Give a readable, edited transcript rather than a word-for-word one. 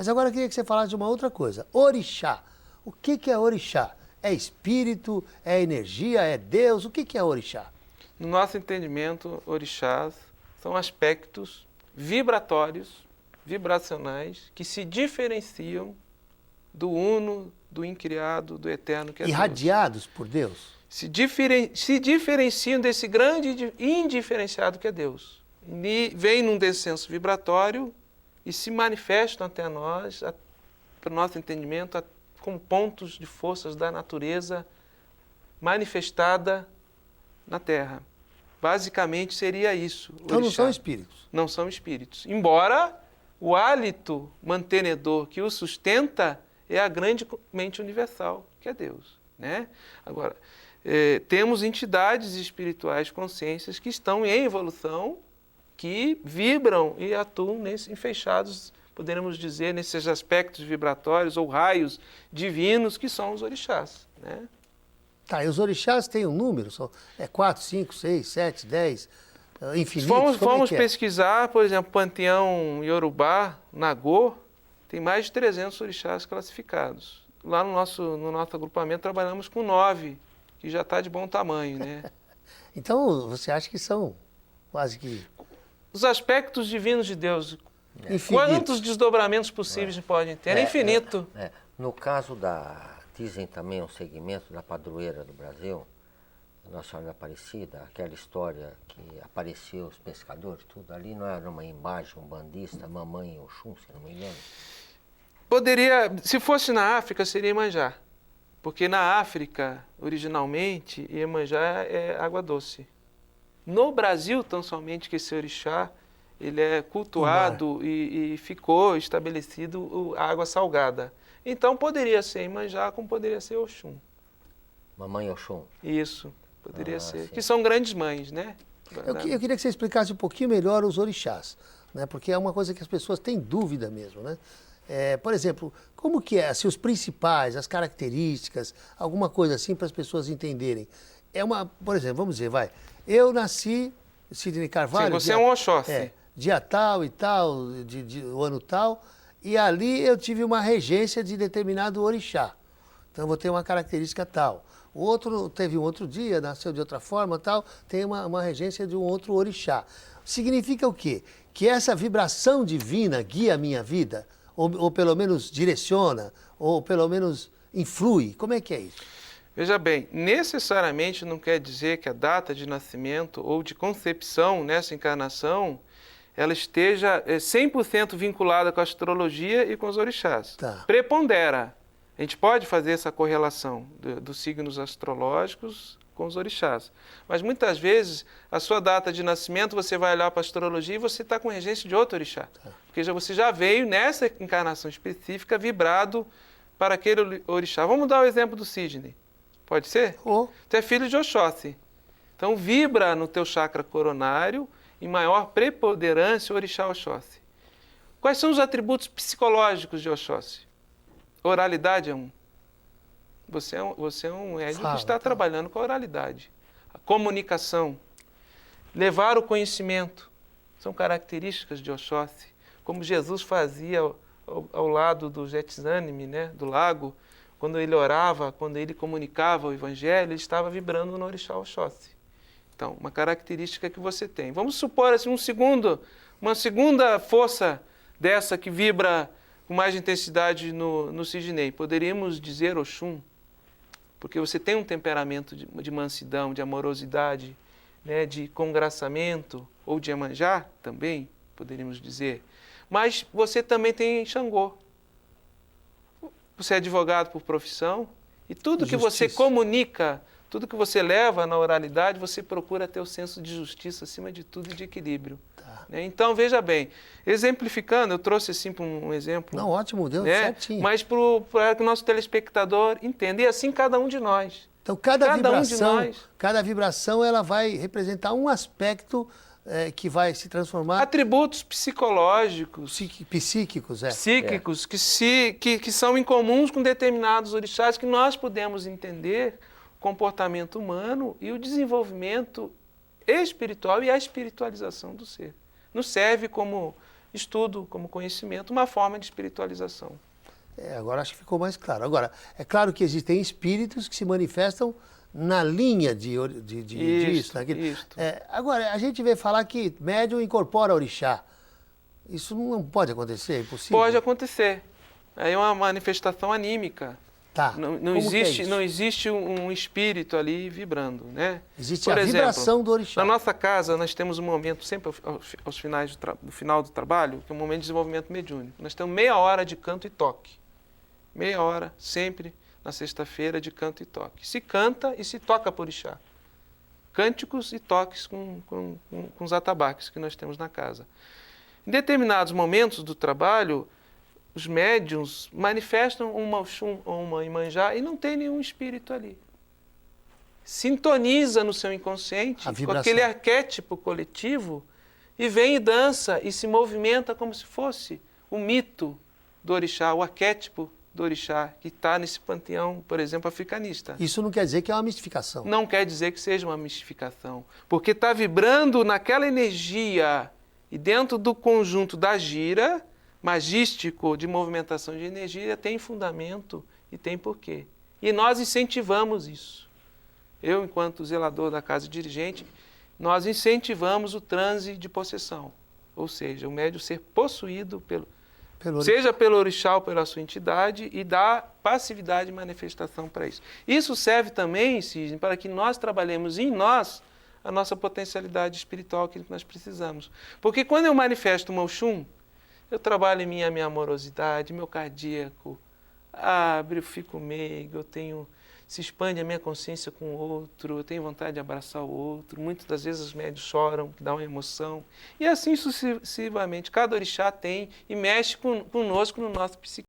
Mas agora eu queria que você falasse de uma outra coisa. Orixá. O que é orixá? É espírito? É energia? É Deus? O que é orixá? No nosso entendimento, orixás são aspectos vibratórios, vibracionais, que se diferenciam do uno, do incriado, do eterno que é Deus. Irradiados por Deus? Se diferenciam desse grande indiferenciado que é Deus. E vem num descenso vibratório e se manifestam até nós, para o nosso entendimento, como pontos de forças da natureza manifestada na Terra. Basicamente seria isso. Então não são espíritos? Não são espíritos. Embora o hálito mantenedor que o sustenta é a grande mente universal, que é Deus, né? Agora, temos entidades espirituais, consciências, que estão em evolução, que vibram e atuam fechados, poderíamos dizer, nesses aspectos vibratórios ou raios divinos que são os orixás, né? Tá, e os orixás têm um número? É 4, 5, 6, 7, 10, infinitos? Fomos pesquisar, por exemplo, Panteão Yorubá, Nagô, tem mais de 300 orixás classificados. Lá no nosso agrupamento trabalhamos com 9, que já está de bom tamanho, né? Então, você acha que são quase que... Os aspectos divinos de Deus, infinitos. Quantos desdobramentos possíveis podem ter? É infinito. No caso dizem também um segmento da padroeira do Brasil, Nossa Senhora da Aparecida, aquela história que apareceu os pescadores, tudo ali não era uma imagem umbandista, Mamãe Oxum, se não me engano? Poderia, se fosse na África, seria Iemanjá. Porque na África, originalmente, Iemanjá é água doce. No Brasil, tão somente que esse orixá, ele é cultuado e ficou estabelecido a água salgada. Então poderia ser Iemanjá, como poderia ser Oxum. Mamãe Oxum. Isso, poderia ser. Sim. Que são grandes mães, né? Eu queria que você explicasse um pouquinho melhor os orixás, né? Porque é uma coisa que as pessoas têm dúvida mesmo, né? Por exemplo, como que é, assim, os principais, as características, alguma coisa assim para as pessoas entenderem. Por exemplo, vamos dizer, eu nasci, Sidney Carvalho... Sim, você é um Oxóssi. Dia tal e tal, o ano tal, e ali eu tive uma regência de determinado orixá. Então eu vou ter uma característica tal. O outro teve um outro dia, nasceu de outra forma, tal, tem uma regência de um outro orixá. Significa o quê? Que essa vibração divina guia a minha vida, ou pelo menos direciona, ou pelo menos influi. Como é que é isso? Veja bem, necessariamente não quer dizer que a data de nascimento ou de concepção nessa encarnação ela esteja 100% vinculada com a astrologia e com os orixás. Tá. Prepondera. A gente pode fazer essa correlação dos signos astrológicos com os orixás. Mas muitas vezes, a sua data de nascimento, você vai olhar para a astrologia e você está com regência de outro orixá. Tá. Porque você já veio, nessa encarnação específica, vibrado para aquele orixá. Vamos dar o exemplo do Sidney. Pode ser? Tu é filho de Oxóssi. Então, vibra no teu chakra coronário, em maior preponderância, o orixá Oxóssi. Quais são os atributos psicológicos de Oxóssi? Oralidade é um. Você é um médium que está trabalhando com a oralidade. A comunicação. Levar o conhecimento. São características de Oxóssi. Como Jesus fazia ao lado do Getsêmani, né, do lago, quando ele orava, quando ele comunicava o evangelho, ele estava vibrando no orixá Oxóssi. Então, uma característica que você tem. Vamos supor assim, uma segunda força dessa que vibra com mais intensidade no Sidney. Poderíamos dizer Oxum, porque você tem um temperamento de mansidão, de amorosidade, né, de congraçamento, ou de Iemanjá também, poderíamos dizer. Mas você também tem Xangô. Você é advogado por profissão e tudo que você comunica, tudo que você leva na oralidade, você procura ter o senso de justiça acima de tudo e de equilíbrio. Tá. Então, veja bem, exemplificando, eu trouxe assim um exemplo. Não, ótimo, deu certinho. Mas para que o nosso telespectador entenda, e assim cada um de nós. Então, cada vibração ela vai representar um aspecto que vai se transformar... Atributos psicológicos. Psíquicos, Psíquicos, que são incomuns com determinados orixás, que nós podemos entender o comportamento humano e o desenvolvimento espiritual e a espiritualização do ser. Nos serve como estudo, como conhecimento, uma forma de espiritualização. Agora acho que ficou mais claro. Agora, é claro que existem espíritos que se manifestam na linha disso, daquilo. Isto. Agora, a gente vê falar que médium incorpora orixá. Isso não pode acontecer, é impossível? Pode acontecer. Aí é uma manifestação anímica. Tá. Não existe um espírito ali vibrando, né? Existe Por a exemplo, vibração do orixá. Na nossa casa, nós temos um momento, sempre aos finais do final do trabalho, que é um momento de desenvolvimento mediúnico. Nós temos meia hora de canto e toque. Meia hora, sempre, na sexta-feira, de canto e toque. Se canta e se toca por orixá. Cânticos e toques com os atabaques que nós temos na casa. Em determinados momentos do trabalho, os médiuns manifestam uma Oxum ou uma Imanjá e não tem nenhum espírito ali. Sintoniza no seu inconsciente com aquele arquétipo coletivo e vem e dança e se movimenta como se fosse o mito do orixá, o arquétipo do orixá, que está nesse panteão, por exemplo, africanista. Isso não quer dizer que é uma mistificação. Não quer dizer que seja uma mistificação, porque está vibrando naquela energia e dentro do conjunto da gira magístico de movimentação de energia tem fundamento e tem porquê. E nós incentivamos isso. Eu, enquanto zelador da casa dirigente, nós incentivamos o transe de possessão, ou seja, o médium ser possuído seja pelo orixá ou pela sua entidade e dar passividade e manifestação para isso. Isso serve também, Cisne, para que nós trabalhemos em nós a nossa potencialidade espiritual, aquilo que nós precisamos. Porque quando eu manifesto uma Oxum, eu trabalho em mim a minha amorosidade, meu cardíaco abre, eu fico meigo, se expande a minha consciência com o outro, eu tenho vontade de abraçar o outro. Muitas das vezes os médios choram, dá uma emoção. E assim sucessivamente, cada orixá tem e mexe conosco no nosso psiquismo.